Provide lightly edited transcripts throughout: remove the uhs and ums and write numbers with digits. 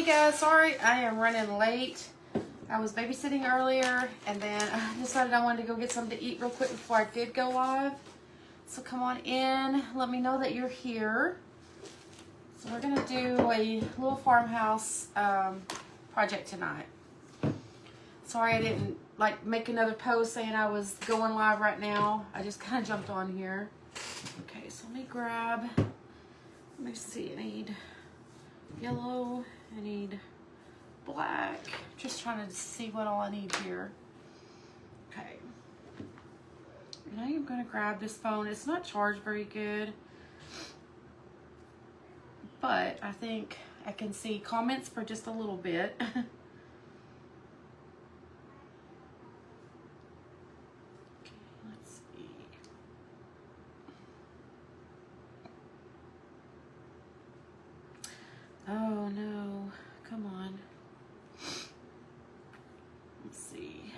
guys, sorry I am running late. I was babysitting earlier and then I decided I wanted to go get something to eat real quick before I did go live. So come on in, let me know that you're here. So we're gonna do a little farmhouse project tonight. Sorry I didn't like make another post saying I was going live right now. I just kind of jumped on here. Okay, so let me grab, let me see, I need yellow, I need black. Just trying to see what all I need here. Okay. And I am going to grab this phone. It's not charged very good, but I think I can see comments for just a little bit. Okay, let's see. Oh no, come on. Let's see.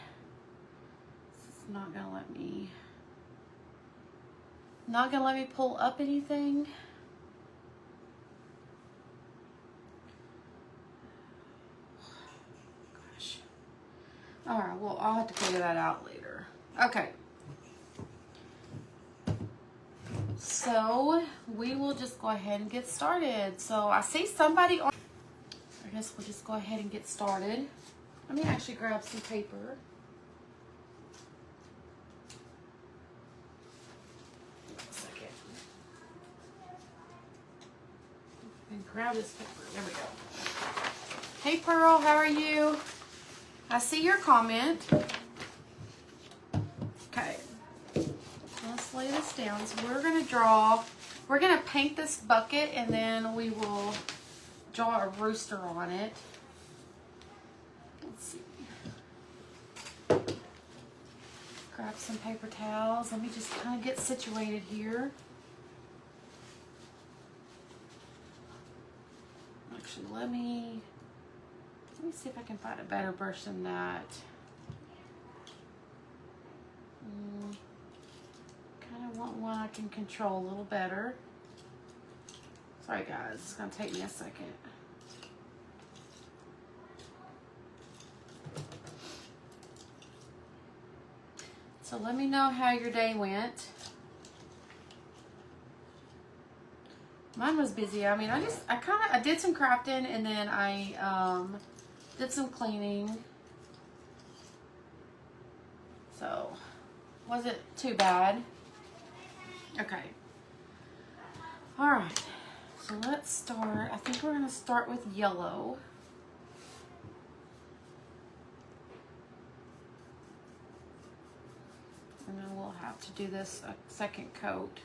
This is not gonna let me. Not gonna let me pull up anything. Gosh. All right. Well, I'll have to figure that out later. Okay. So we will just go ahead and get started. So I see somebody on. I guess we'll just go ahead and get started. Let me actually grab some paper. A second. And grab this paper. There we go. Hey Pearl, how are you? I see your comment. Okay. Let's lay this down. So we're going to draw, we're going to paint this bucket and then we will draw a rooster on it. Let's see. Grab some paper towels. Let me just kind of get situated here. Actually, let me see if I can find a better brush than that. Kind of want one I can control a little better. Sorry guys, it's gonna take me a second. So let me know how your day went. Mine was busy. I mean, I did some crafting and then I did some cleaning. So, wasn't too bad. Okay. All right. So let's start. I think we're going to start with yellow. And then we'll have to do this a second coat.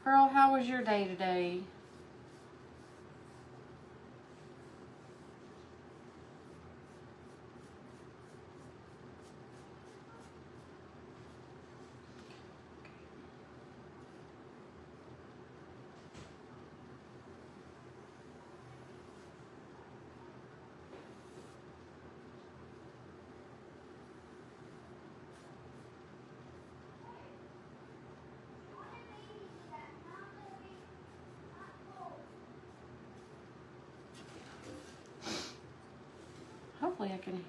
Pearl, how was your day today? Hopefully I can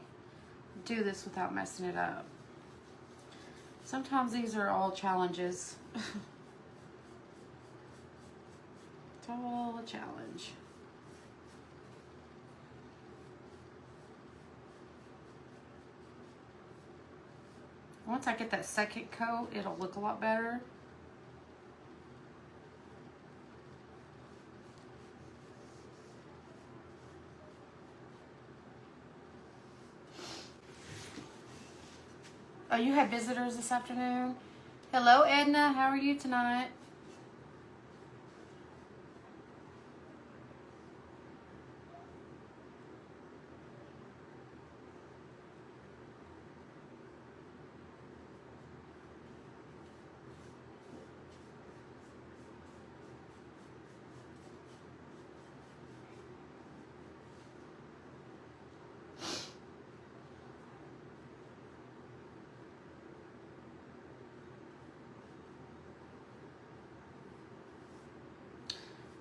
do this without messing it up. Sometimes these are all challenges. It's all a challenge. Once I get that second coat, it'll look a lot better. Oh, you had visitors this afternoon? Hello, Edna. How are you tonight?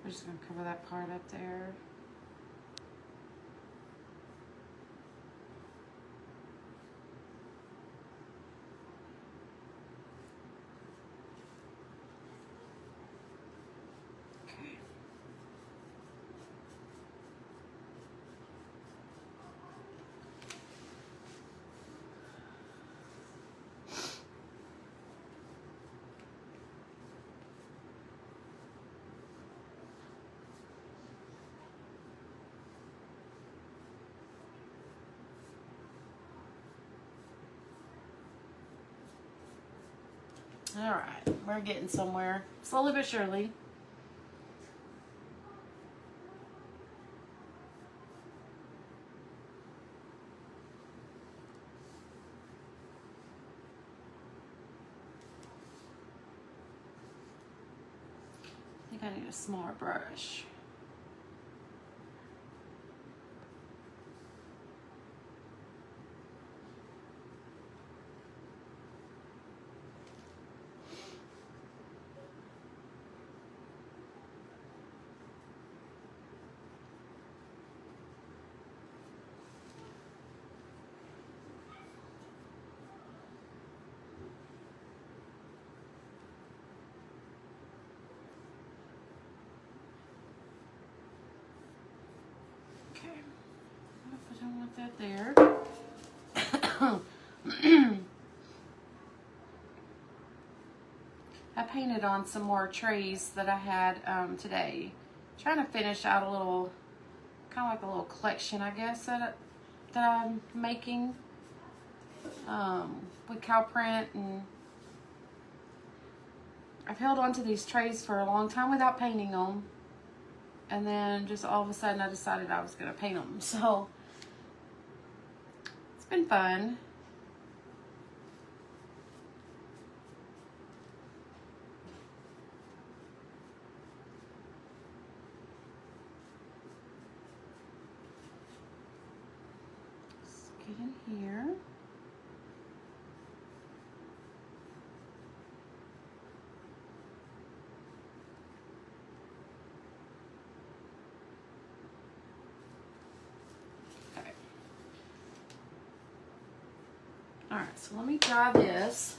We're just going to cover that part up there. Okay. All right, we're getting somewhere, slowly but surely. I think I need a smaller brush. Okay, I don't want that there. I painted on some more trays that I had today. Trying to finish out a little, kind of like a little collection, I guess, that I'm making with cow print. And I've held on to these trays for a long time without painting them. And then just all of a sudden I decided I was going to paint them. So it's been fun. Let's get in here. All right, so let me dry this.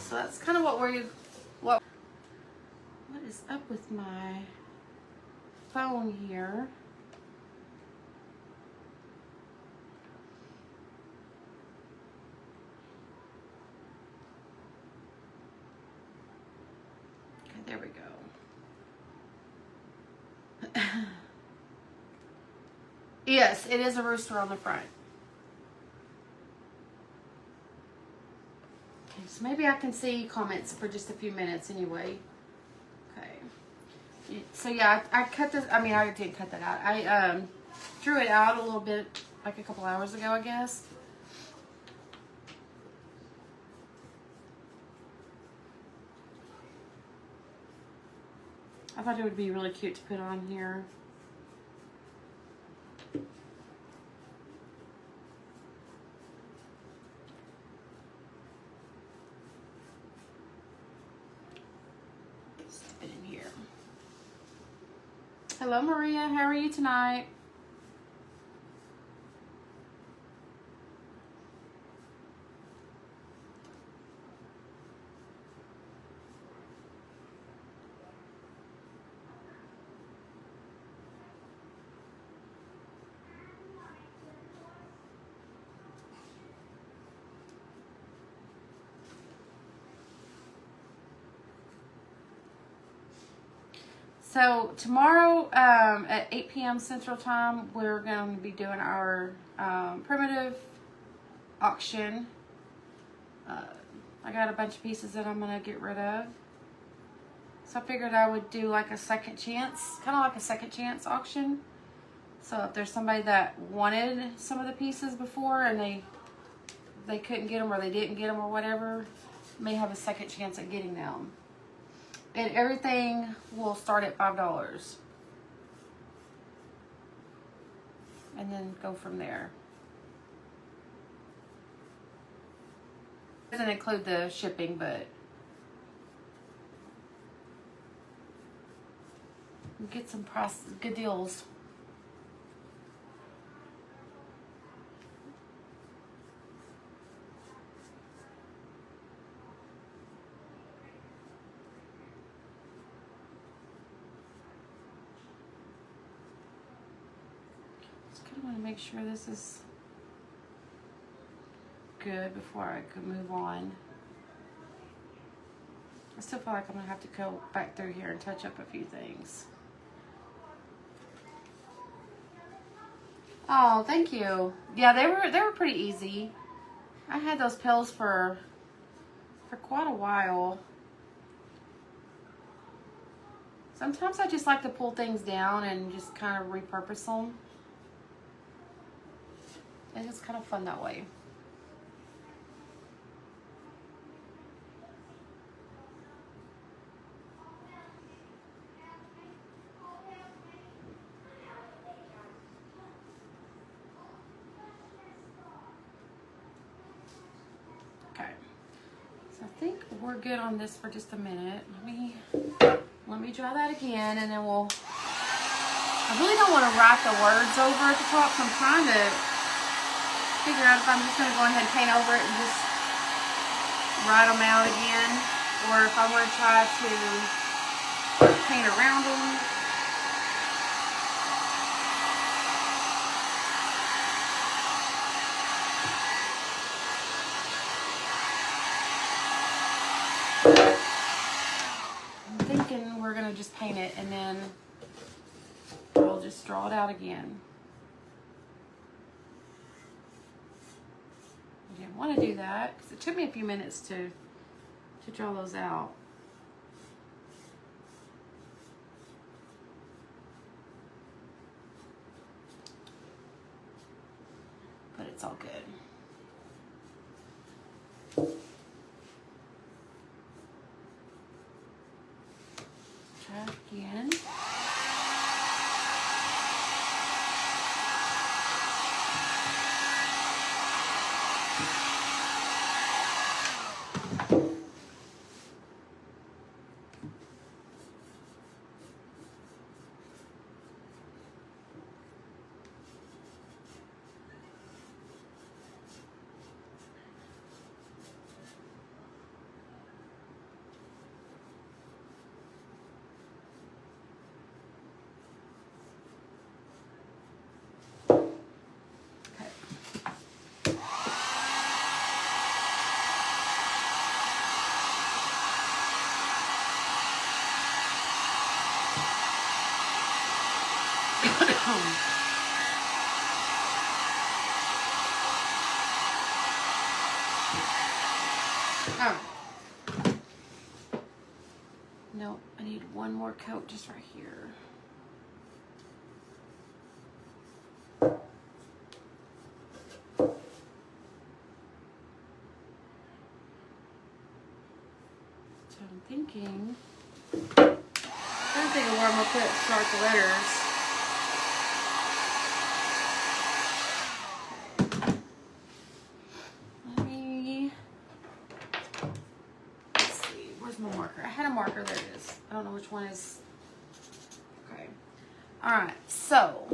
So that's kind of what is up with my phone here. Okay, there we go. Yes, it is a rooster on the front. So maybe I can see comments for just a few minutes anyway. Okay. So yeah, I cut this, I mean, I did cut that out. I drew it out a little bit, like a couple hours ago, I guess. I thought it would be really cute to put on here. Hello, Maria. How are you tonight? So tomorrow at 8 p.m. Central Time, we're going to be doing our primitive auction. I got a bunch of pieces that I'm going to get rid of. So I figured I would do like a second chance, kind of like a second chance auction. So if there's somebody that wanted some of the pieces before and they couldn't get them or they didn't get them or whatever, may have a second chance at getting them. And everything will start at $5. And then go from there. Doesn't include the shipping, but you get some good deals. I want to make sure this is good before I can move on. I still feel like I'm gonna have to go back through here and touch up a few things. Oh, thank you. Yeah, they were pretty easy. I had those pills for quite a while. Sometimes I just like to pull things down and just kind of repurpose them. And it's kind of fun that way. Okay. So I think we're good on this for just a minute. Let me try that again and then we'll... I really don't want to write the words over at the top, so I'm trying to figure out if I'm just going to go ahead and paint over it and just write them out again, or if I want to try to paint around them. I'm thinking we're going to just paint it and then we'll just draw it out again. I didn't want to do that because it took me a few minutes to draw those out. But it's all good. Try it again. Oh. No, I need one more coat just right here. So I'm thinking of where I'm gonna start the letters. I had a marker, there it is. I don't know which one is. Okay. Alright, so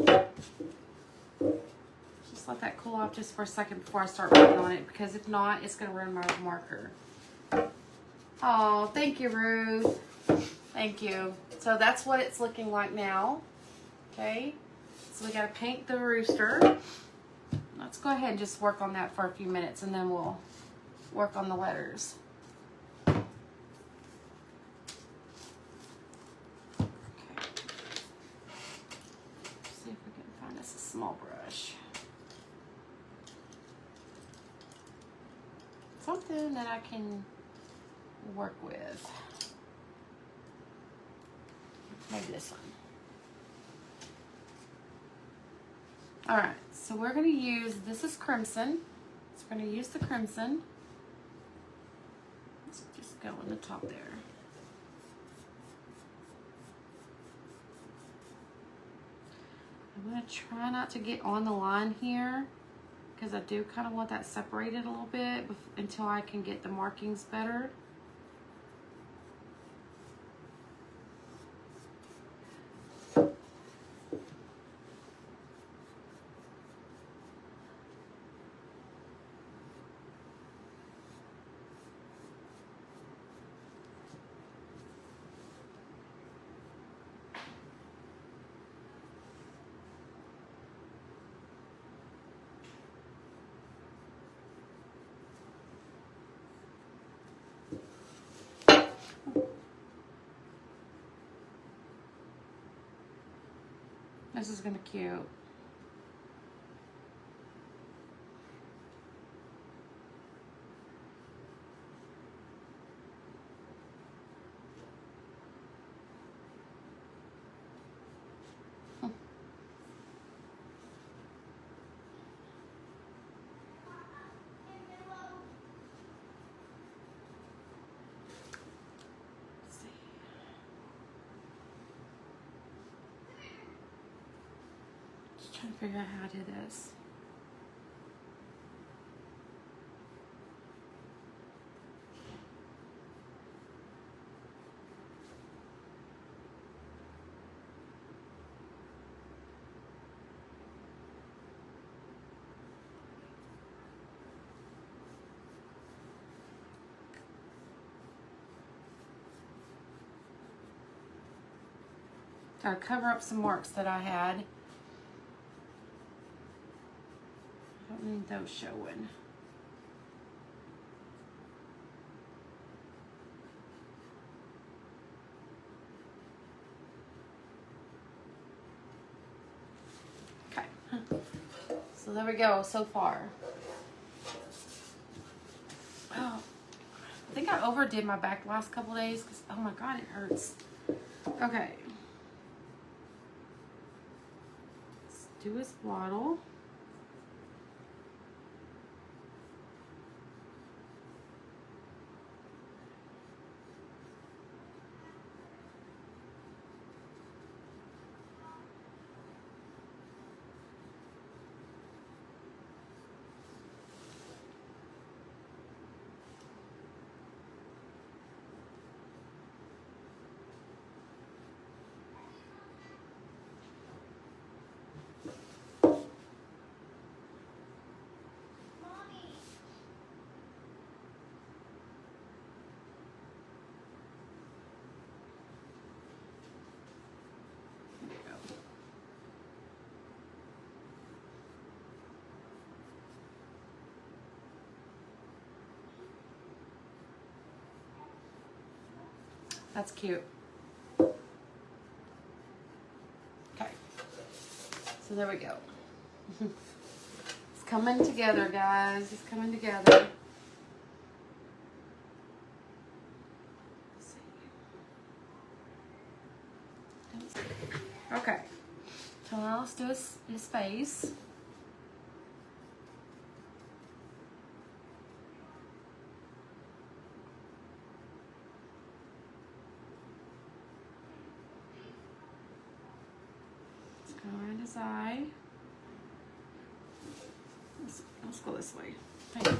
just let that cool off just for a second before I start working on it, because if not, it's going to ruin my marker. Oh, thank you, Ruth. Thank you. So that's what it's looking like now. Okay. So we got to paint the rooster. Let's go ahead and just work on that for a few minutes and then we'll work on the letters. Small brush. Something that I can work with. Maybe this one. All right, so we're going to use, this is crimson. So we're going to use the crimson. Let's just go on the top there. I'm going to try not to get on the line here because I do kind of want that separated a little bit until I can get the markings better. This is gonna be cute. Trying to figure out how to do this. Gotta cover up some marks that I had. I don't need those showing. Okay. So there we go so far. Oh, I think I overdid my back the last couple days because, oh my God, it hurts. Okay. Let's do his waddle. That's cute. Okay. So there we go. It's coming together, guys. It's coming together. Okay. So now let's do his face. Let's go around his eye. Let's go this way. Hang on.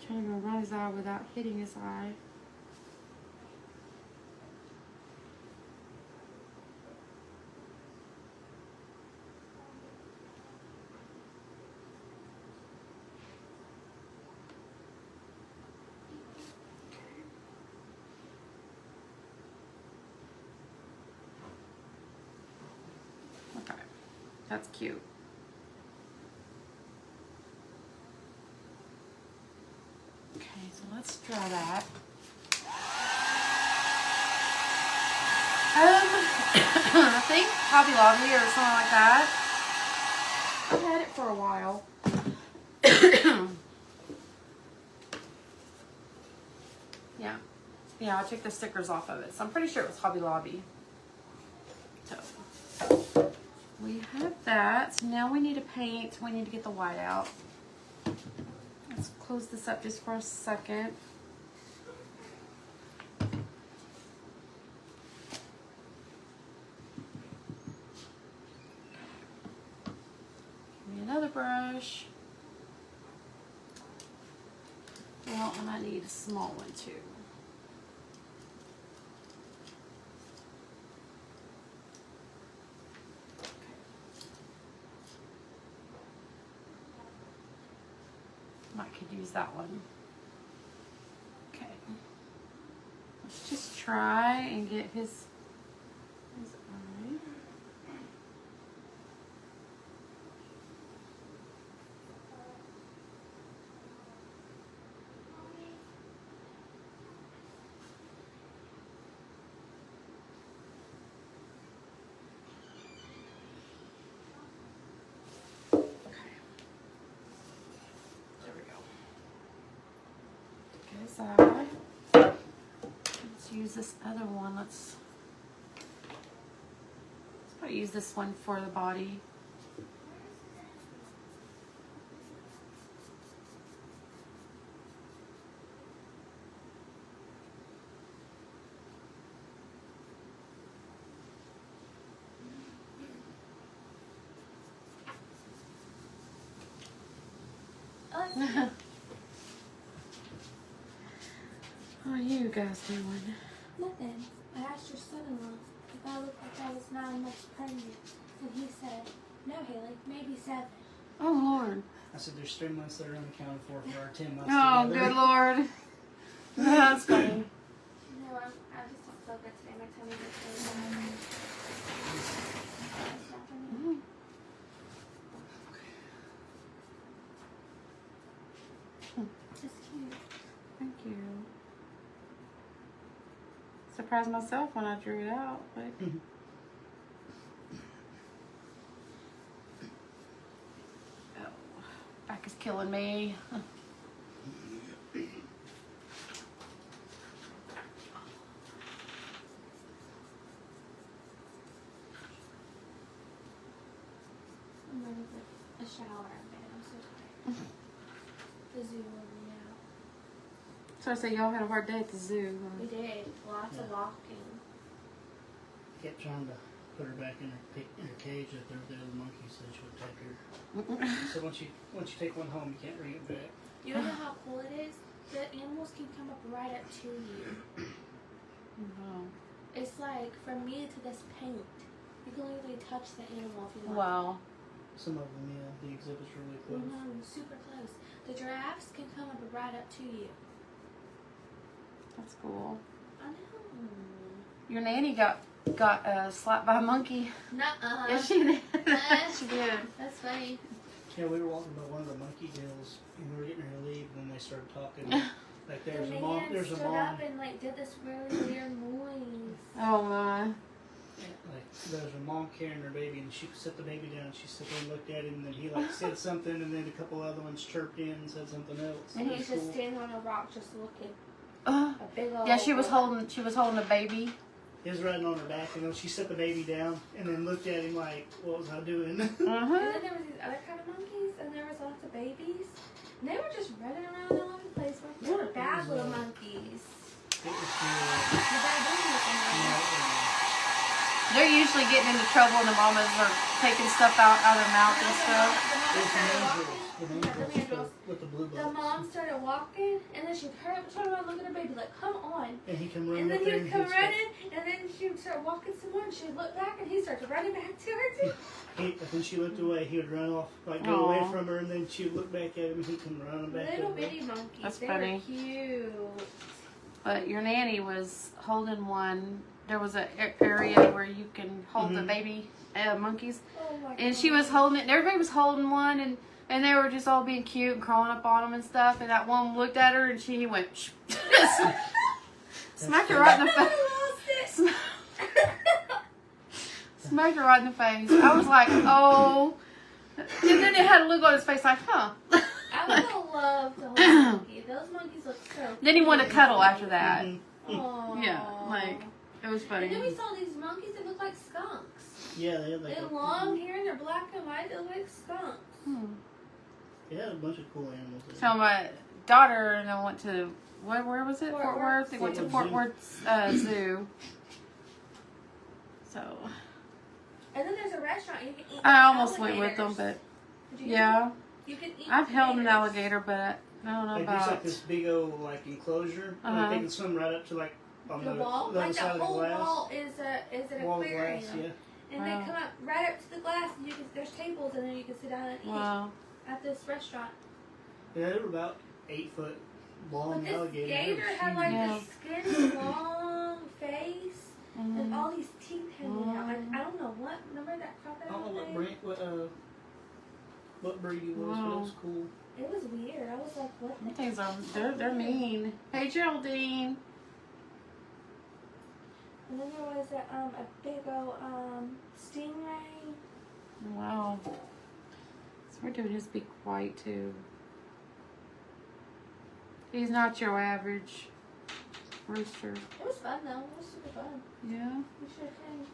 Trying to run his eye without hitting his eye. That's cute. Okay, so let's draw that. I think Hobby Lobby or something like that. I've had it for a while. Yeah, I took the stickers off of it, so I'm pretty sure it was Hobby Lobby. So we have that. So now we need to paint. We need to get the white out. Let's close this up just for a second. Give me another brush. Well, and I need a small one too. Might could use that one. Okay. Let's just try and get his eye. Let's use this other one. Let's probably use this one for the body. How are you guys doing? Nothing. I asked your son-in-law if I looked like I was 9 months pregnant, and he said, "No, Haley, maybe 7." Oh Lord. I said there's 3 months that are unaccounted for our 10 months Oh, together. good Lord. That's funny. No, I just don't feel good today. My tummy is so bad. It's nothing. It's cute. Thank you. Surprised myself when I drew it out, but oh, back is killing me. I'm ready for a shower in bed. I'm so tired. The zoo wore me out. So I say y'all had a hard day at the zoo. Huh? We did. Lots of walking. Kept trying to put her back in her cage up there with the other monkey so she would take her. So once you take one home, you can't bring it back. You know how cool it is? The animals can come up right up to you. Wow. It's like from me to this paint. You can literally touch the animal if you want. Wow. Some of them, yeah, the exhibit's really close. Super close. The giraffes can come up right up to you. That's cool. I know. Your nanny got slapped by a monkey. Nuh-uh. Yes, she did. She did. That's funny. Yeah, we were walking by one of the monkey hills and we were getting ready to leave when they started talking. Like there's the a mom. man There's a stood mom. up and like did this really weird noise. Oh my. Like there's a mom carrying her baby and she set the baby down. She sat there and looked at him and then he like said something and then a couple other ones chirped in and said something else. And It was he's just cool. standing on a rock just looking. Uh, A big old yeah, she was holding a baby. He was riding on her back and then she set the baby down and then looked at him like, what was I doing? And then there was these other kind of monkeys and there was lots of babies. And they were just running around all over the place. They were bad little monkeys. It was cool. The baboon looking ones. They're usually getting into trouble and the mamas are taking stuff out of their mouth and stuff. There's the angels with the blue The buttons. mom started walking, and then she'd turn around, look at her baby, like, "Come on!" And he come And running then up there he'd and come he'd running, and then she would start walking some more, and she'd look back, and he started running back to her too. If when she looked away, he would run off, like go away from her, and then she would look back at him, and he'd come running back. Little over. bitty monkeys. That's they funny. were cute. But your nanny was holding one there was a area where you can hold the baby monkeys, Oh my and she was holding it, and everybody was holding one, and they were just all being cute and crawling up on them and stuff. And that one looked at her, and he went, shh. Smacked her right in the face. Smacked her right in the face. I was like, oh. And then it had a look on his face like, huh. I would have loved to hold a monkey. Those monkeys look so Then he wanted to cuddle after that. Aww. Yeah, like, it was funny. And then we saw these monkeys that look like skunks. Yeah, they had They like had long hair and they're black and white. They look like skunks. they had a bunch of cool animals. There. So my daughter and I went to, where was it? Fort Fort Worth Worth. They went to Zoo. Fort Worth Zoo. So And then there's a restaurant you can eat. I almost went with them, alligators. but Did you yeah, You can eat. I've held an alligators. alligator, but I don't know Like there's like about. this big old like enclosure. Like, they can swim right up to like on The wall, the other like the side of the whole glass. wall is an Wall of aquarium. glass, yeah. And Wow. they come up right up to the glass, and you can. There's tables, and then you can sit down and eat Wow. at this restaurant. Yeah, they were about 8 foot long But this alligator. gator had like Yeah. this skinny, long face and Mhm. all these teeth hanging out. Like, I don't know what. Remember that I don't know crocodile what thing? what breed he was, but Wow. it was cool. It was weird. I was like, what? Them things are they're mean. Hey Geraldine. And then there was a big old stingray. Wow. So we're doing his be quiet too. He's not your average rooster. It was fun though. It was super fun. Yeah. We should have came.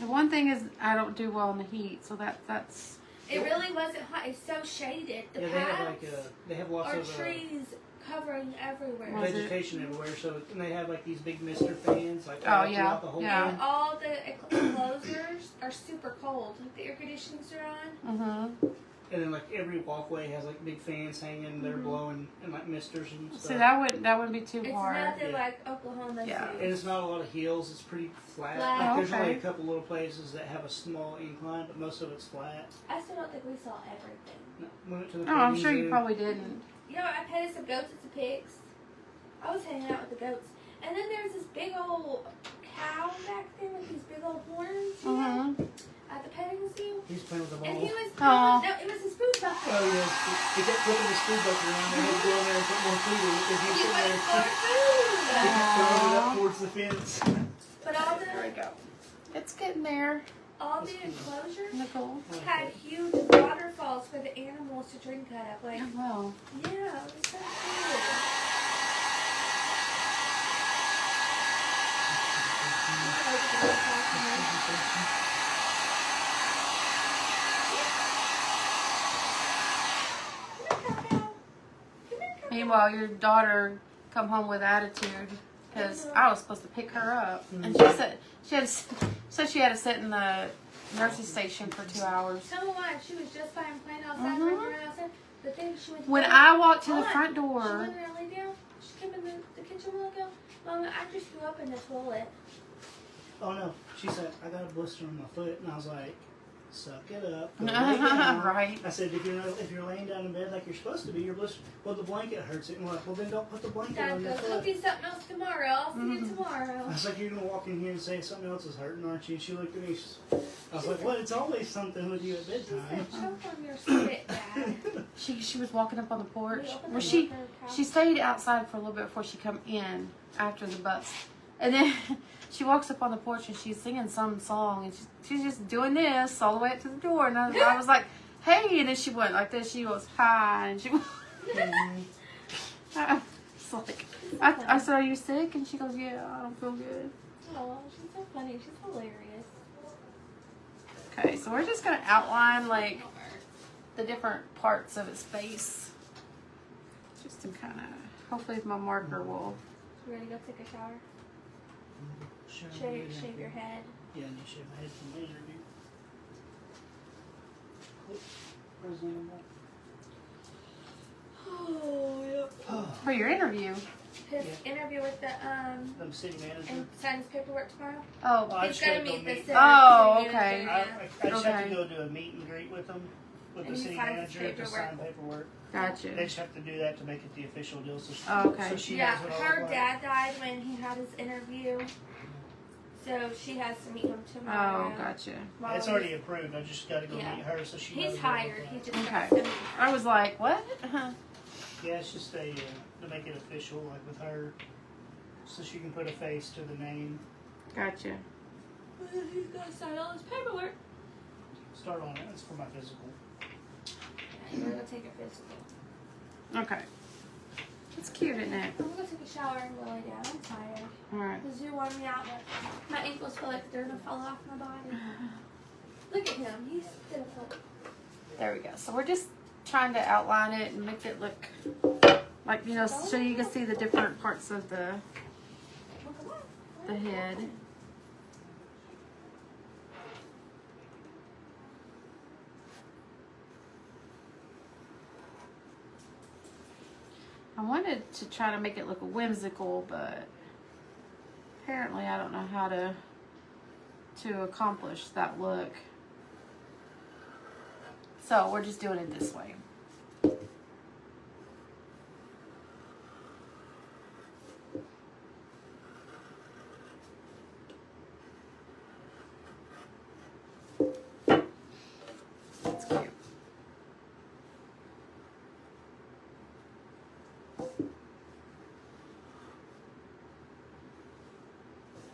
The one thing is I don't do well in the heat, so that's It really wasn't hot. It's so shaded. The Yeah, they have paths like they have lots are of trees covering everywhere. Was it? vegetation everywhere. So and they have like these big mister fans like Oh, all yeah, throughout the whole yeah. thing. And all the enclosures are super cold. Like the air conditionings are on. And then like every walkway has like big fans hanging. They're blowing and like misters and stuff. See that wouldn't be too It's hard. nothing Yeah. like Oklahoma. Yeah. Zoo. And it's not a lot of hills. It's pretty flat. Flat. Like, there's Okay. only a couple little places that have a small incline, but most of it's flat. I still don't think we saw everything. No, we went to the Oh, I'm petting sure you zoo. probably didn't. You know, I petted some goats and some pigs. I was hanging out with the goats. And then there's this big old cow back there with these big old horns, you know, at the petting zoo. He's playing with the And ball. he was, Aw. no, it was his food bucket. Oh yeah, he kept flipping his food bucket around. They had to go in there and put more food in it because he He was sitting went there. for He food. kept throwing it up towards the fence. But all There we the, go. It's getting there, all the enclosures Nicole. had huge waterfalls for the animals to drink out of. Like, Oh, wow. yeah, it was so cool. Meanwhile, your daughter come home with attitude because I was supposed to pick her up, and she said she had to sit in the nurse's station for 2 hours. Tell me why. She was just fine playing outside, running around outside. The thing she went to When bed- I walked to the Hold on. front She door, went there and lay down. She came in the kitchen a while ago. Mama, I just threw up in the toilet. Oh no, she said I got a blister on my foot, and I was like, suck it up. Go lay down. right? I said if you're laying down in bed like you're supposed to be, your blister. Well, the blanket hurts it. And we're like, well then don't put the blanket Dad on your goes, foot. cook you something else tomorrow. I'll see you tomorrow. I was like, you're gonna walk in here and say something else is hurting, aren't you? And she looked at me. I was like, what? It's always something with you at She bedtime. said, choke on your spit, Dad. She was walking up on the porch. We opened Well, the she door for her she stayed outside for a little bit before she come in after the bus, and then she walks up on the porch and she's singing some song, and she's just doing this all the way up to the door, and I was like, hey, and then she went like this. She goes hi, and she. It's like, I said, are you sick? And she goes, yeah, I don't feel good. Oh, she's so funny. She's hilarious. Okay, so we're just gonna outline like the different parts of its face, just to kind of. Hopefully, my marker will. You ready to go take a shower? Shave your head. Yeah, and you shave my head from the interview. Where's the animal? Oh, yep. For your interview. His interview with the I'm city manager. and sign his paperwork tomorrow. Oh, I He's just gonna gotta go meet the meet. city. Oh, city okay. manager, I just have Okay. to go do a meet and greet with them, with And the he city signs manager to paperwork. sign paperwork. They gotcha. just have to do that to make it the official deal. So she, Oh, okay. so she Yeah, knows what I her look like. dad died when he had his interview. So she has to meet him tomorrow. Oh, gotcha. while It's he's- already approved. I just got to go Yeah. meet her so she knows. He's about hired. that. He just Okay. has to meet I was like, what? Yeah, it's just a to make it official, like with her, so she can put a face to the name. Gotcha. He's gonna sign all his paperwork. Start on it. That's for my physical. Yeah, you're gonna take a physical. Okay. It's cute, isn't it? I'm gonna take a shower and go lay down. I'm tired. Alright. The zoo wore me out, but my ankles feel like they're gonna fall off my body. Look at him. He's pitiful. There we go. So we're just trying to outline it and make it look like, you know, so you can see the different parts of the head. I wanted to try to make it look whimsical, but apparently I don't know how to accomplish that look. So we're just doing it this way. That's cute.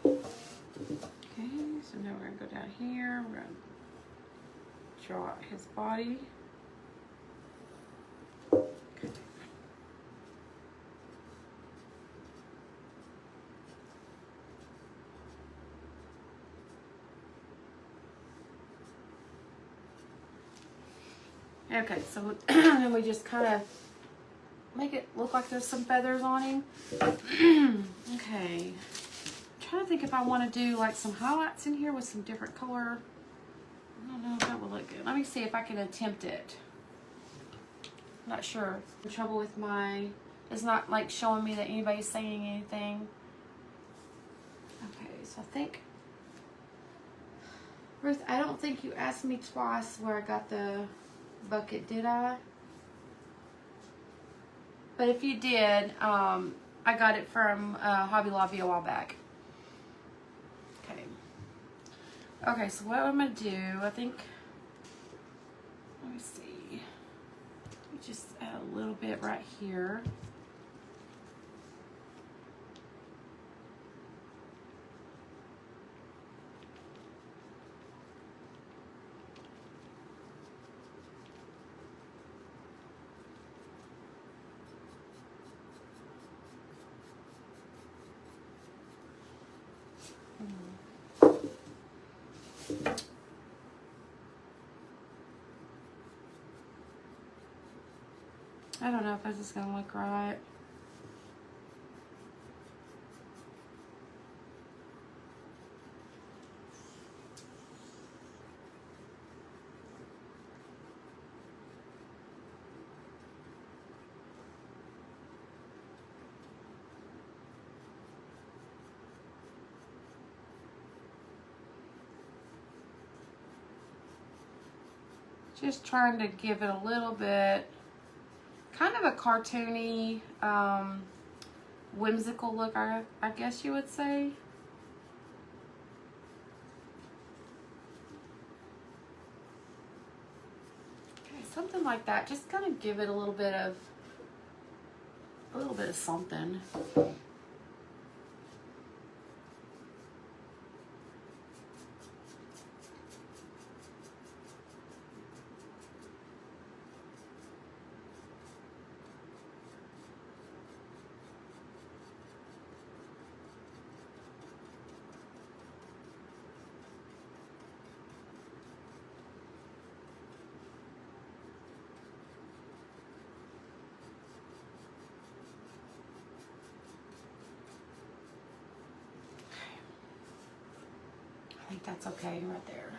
Okay, so now we're gonna go down here. We're gonna draw out his body. Okay. Okay, so then we just kind of make it look like there's some feathers on him. Okay. I'm trying to think if I want to do like some highlights in here with some different color. I don't know if that will look good. Let me see if I can attempt it. I'm not sure. The trouble with my, it's not like showing me that anybody's saying anything. Okay, so I think, Ruth, I don't think you asked me twice where I got the bucket, did I? But if you did, I got it from Hobby Lobby a while back. Okay. Okay, so what I'm gonna do, I think, let me see. We just add a little bit right here. I don't know if this is gonna look right. Just trying to give it a little bit, kind of a cartoony, whimsical look, I guess you would say. Okay, something like that. Just kind of give it a little bit of something. I think that's okay right there.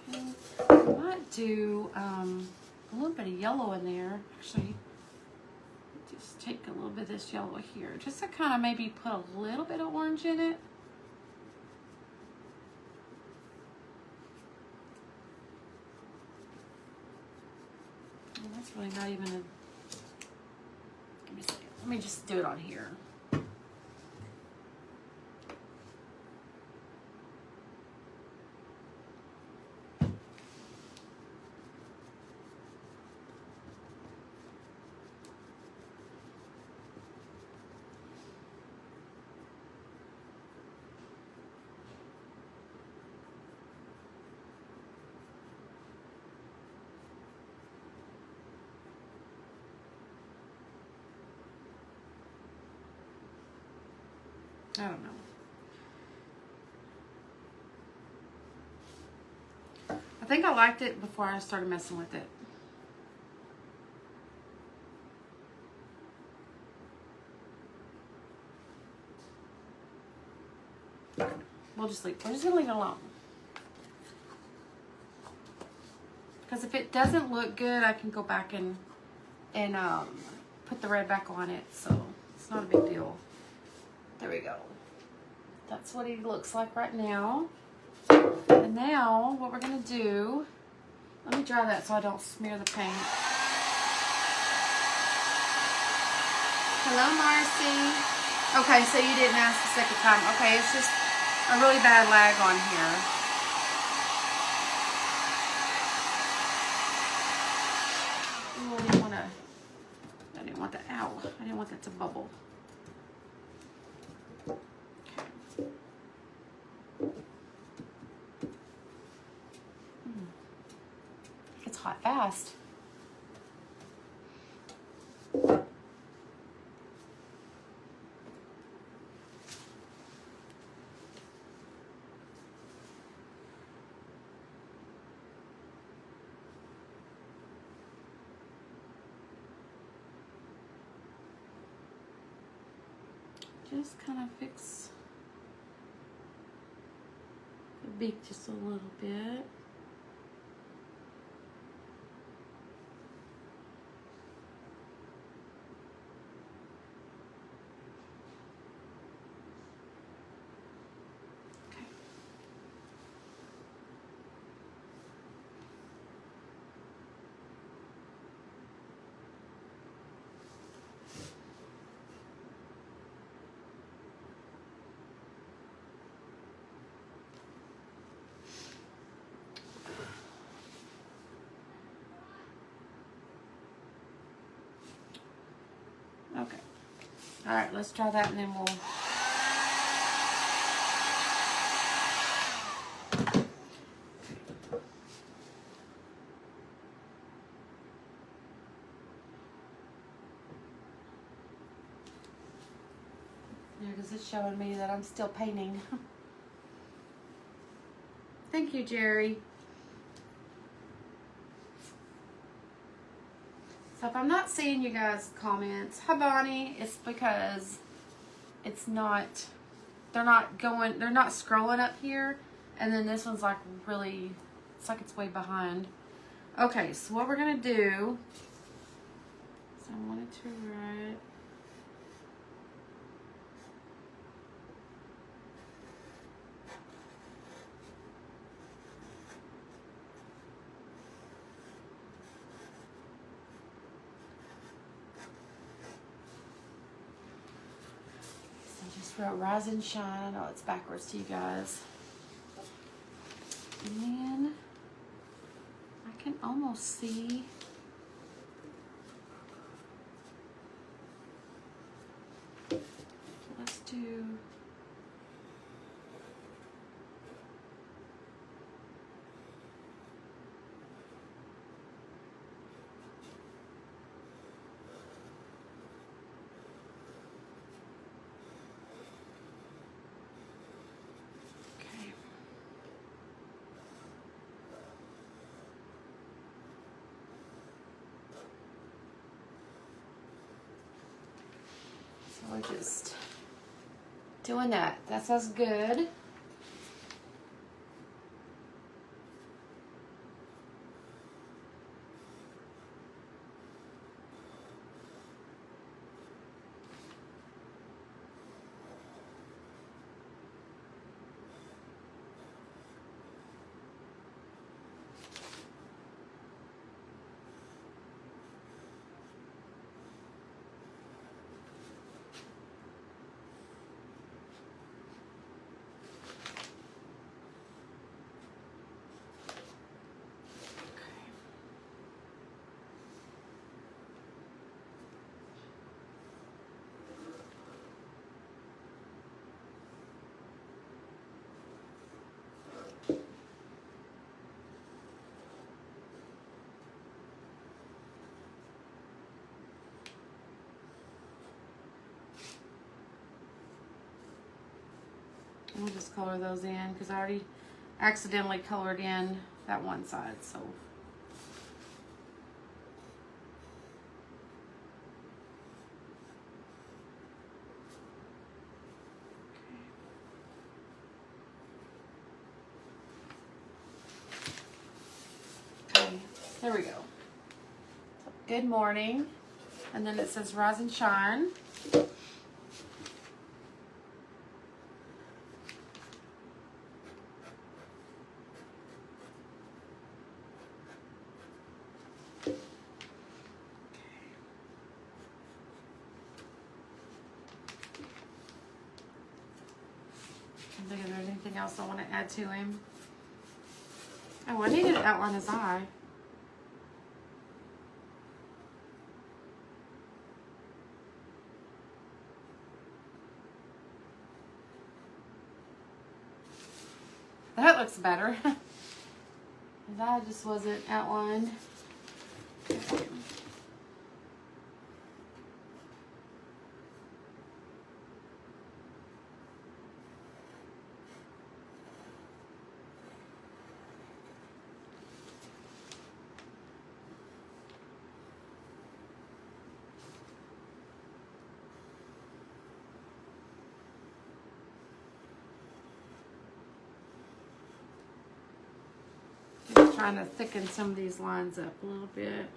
Okay. I might do a little bit of yellow in there. Actually, just take a little bit of this yellow here, just to kind of maybe put a little bit of orange in it. And that's really not even a, let me see. Let me just do it on here. I don't know. I think I liked it before I started messing with it. We're just gonna leave it alone. Because if it doesn't look good, I can go back and put the red back on it. So it's not a big deal. There we go. That's what he looks like right now. And now what we're gonna do, let me dry that so I don't smear the paint. Hello, Marcy. Okay, so you didn't ask the second time. Okay, it's just a really bad lag on here. Ooh, I didn't want that, ow, I didn't want that to bubble. Okay. It's hot fast. Just kind of fix the beak just a little bit. Okay. Okay. All right, let's try that and then we'll... Yeah, because it's showing me that I'm still painting. Thank you, Jerry. So if I'm not seeing you guys' comments, hi Bonnie, it's because it's not, they're not scrolling up here. And then this one's like really, it's like it's way behind. Okay, so what we're gonna do, so I wanted to write, wrote Rise and Shine. I know it's backwards to you guys. And then I can almost see. Let's do. We're just doing that. That sounds good. We'll just color those in because I already accidentally colored in that one side, so. Okay, there we go. Good morning. And then it says rise and shine. I think if there's anything else I want to add to him. Oh, I needed to outline his eye. That looks better. His eye just wasn't outlined. Okay. Just trying to thicken some of these lines up a little bit.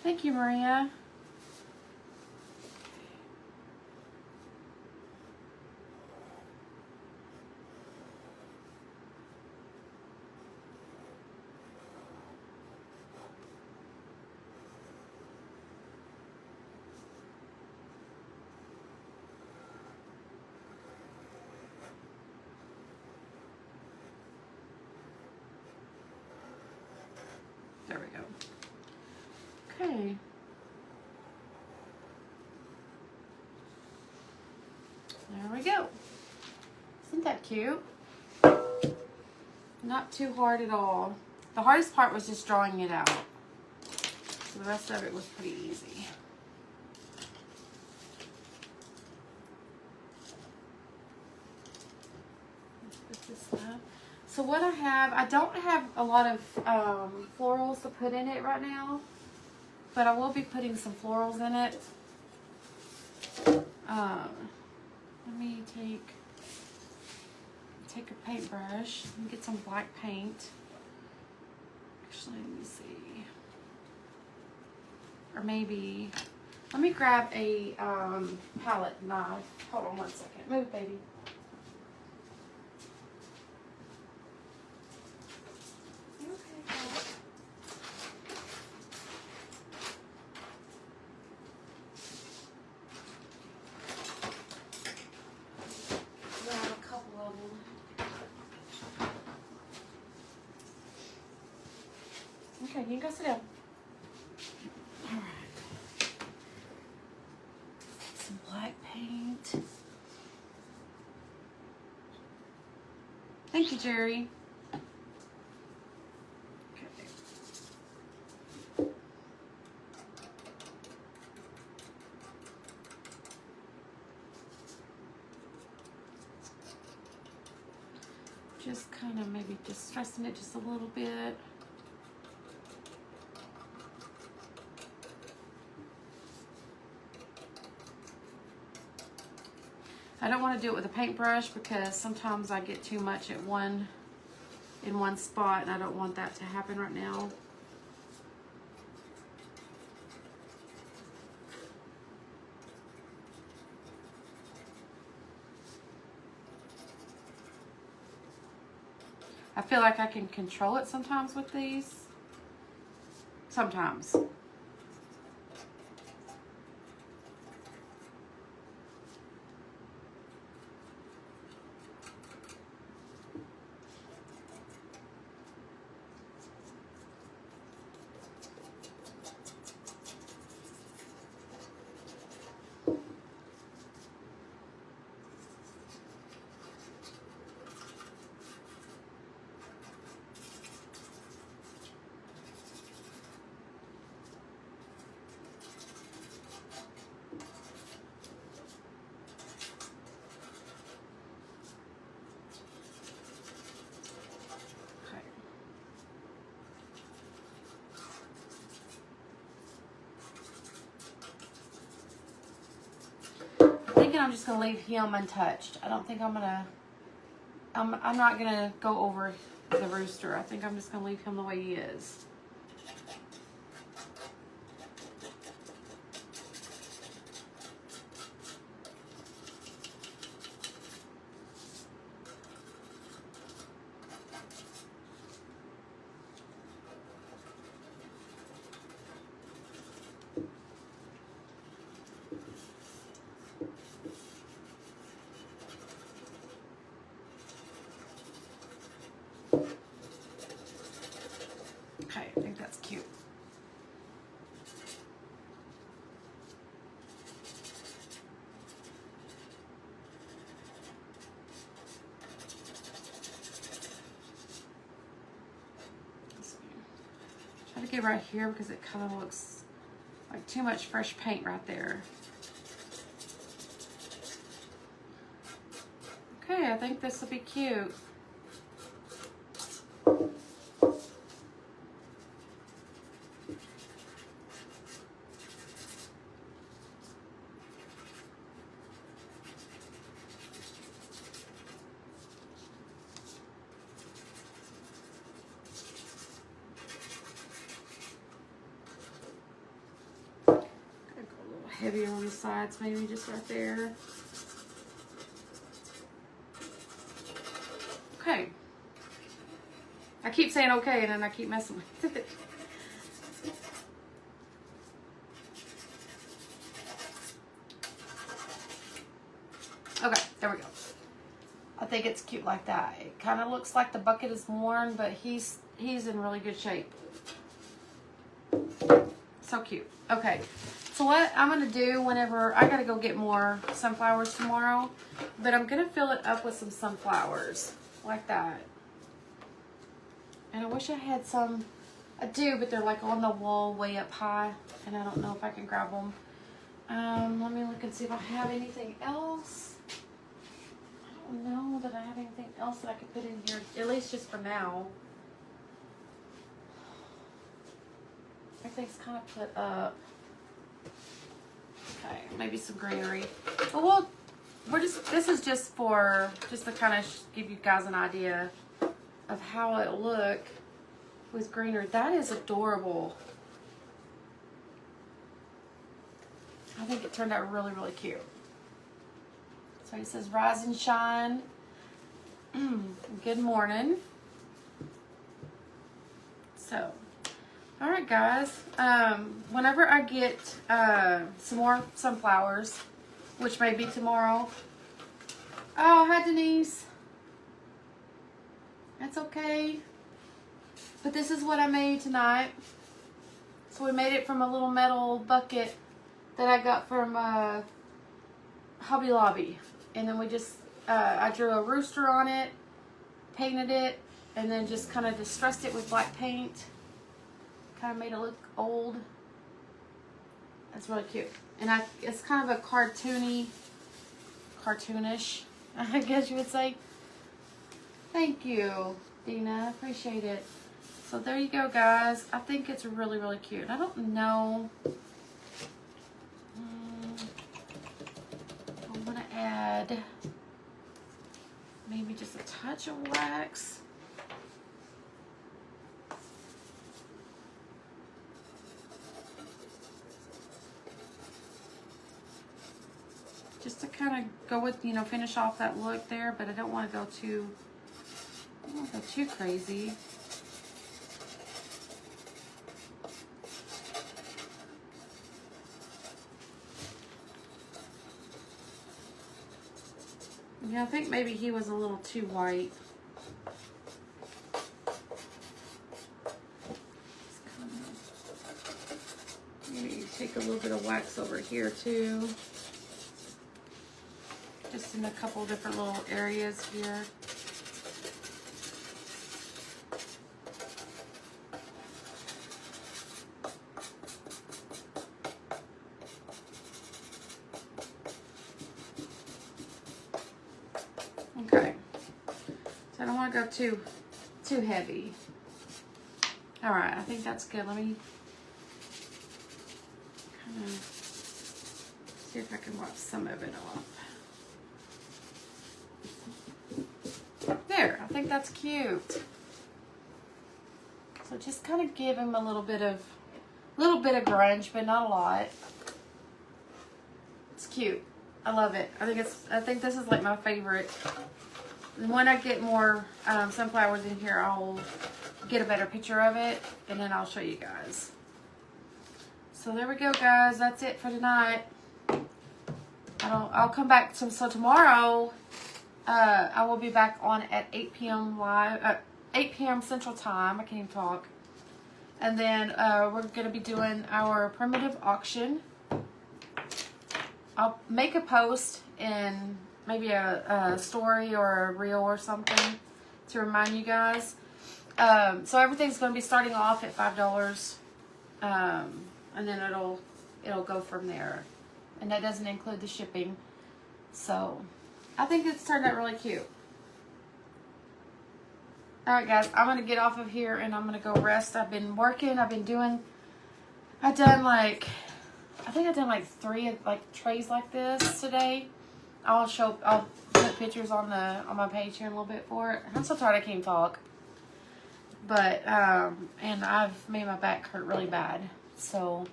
Thank you, Maria. There we go. Okay. There we go. Isn't that cute? Not too hard at all. The hardest part was just drawing it out. So the rest of it was pretty easy. Let's put this up. So what I don't have a lot of florals to put in it right now, but I will be putting some florals in it. Let me take a paintbrush and get some black paint. Actually, let me see. Or maybe, let me grab a palette knife. Hold on one second. Move, baby. You okay, Kat? Grab a couple of them. Okay, you can go sit down. All right. Some black paint. Thank you, Jerry. Okay. Just kind of maybe just stressing it just a little bit. I don't want to do it with a paintbrush because sometimes I get too much in one spot, and I don't want that to happen right now. I feel like I can control it sometimes with these. Sometimes. I'm just gonna leave him untouched. I don't think I'm gonna. I'm not gonna go over the rooster. I think I'm just gonna leave him the way he is. Okay, I think that's cute. Try to get right here because it kind of looks like too much fresh paint right there. Okay, I think this will be cute. Heavier on the sides, maybe just right there. Okay. I keep saying okay and then I keep messing with it. Okay, there we go. I think it's cute like that. It kind of looks like the bucket is worn, but he's in really good shape. So cute. Okay. So what I'm going to do whenever, I got to go get more sunflowers tomorrow, but I'm going to fill it up with some sunflowers like that. And I wish I had some, I do, but they're like on the wall way up high, and I don't know if I can grab them. Let me look and see if I have anything else. I don't know that I have anything else that I could put in here, at least just for now. Everything's kind of put up. Okay, maybe some greenery. But this is just to kind of give you guys an idea of how it'll look with greenery. That is adorable. I think it turned out really, really cute. So it says rise and shine. Good morning. So, all right, guys. Whenever I get some more sunflowers, which may be tomorrow. Oh, hi, Denise. That's okay. But this is what I made tonight. So we made it from a little metal bucket that I got from Hobby Lobby. And then we just, I drew a rooster on it, painted it, and then just kind of distressed it with black paint. Kind of made it look old. That's really cute. And it's kind of a cartoonish, I guess you would say. Thank you, Dina. Appreciate it. So there you go, guys. I think it's really, really cute. I don't know. I'm going to add maybe just a touch of wax. Just to kind of go with, finish off that look there, but I don't want to go too crazy. Yeah, I think maybe he was a little too white. Maybe take a little bit of wax over here too. Just in a couple different little areas here. Okay. So I don't want to go too heavy. All right, I think that's good. Let me kind of See if I can wipe some of it off. There, I think that's cute. So just kind of give him a little bit of grunge, but not a lot. It's cute. I love it. I think this is like my favorite. And when I get more sunflowers in here, I'll get a better picture of it, and then I'll show you guys. So there we go, guys. That's it for tonight. I'll come back so tomorrow. I will be back on at 8 p.m. live. 8 p.m. Central Time. I can't even talk. And then we're going to be doing our primitive auction. I'll make a post in maybe a story or a reel or something to remind you guys. So everything's going to be starting off at $5. And then it'll go from there. And that doesn't include the shipping. So I think it's turned out really cute. Alright guys, I'm going to get off of here and I'm going to go rest. I've been working. I think I've done like 3 like trays like this today. I'll put pictures on my page here in a little bit for it. I'm so tired I can't even talk. But and I've made my back hurt really bad. So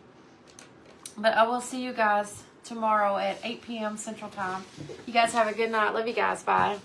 but I will see you guys tomorrow at 8 p.m. Central Time. You guys have a good night. Love you guys. Bye.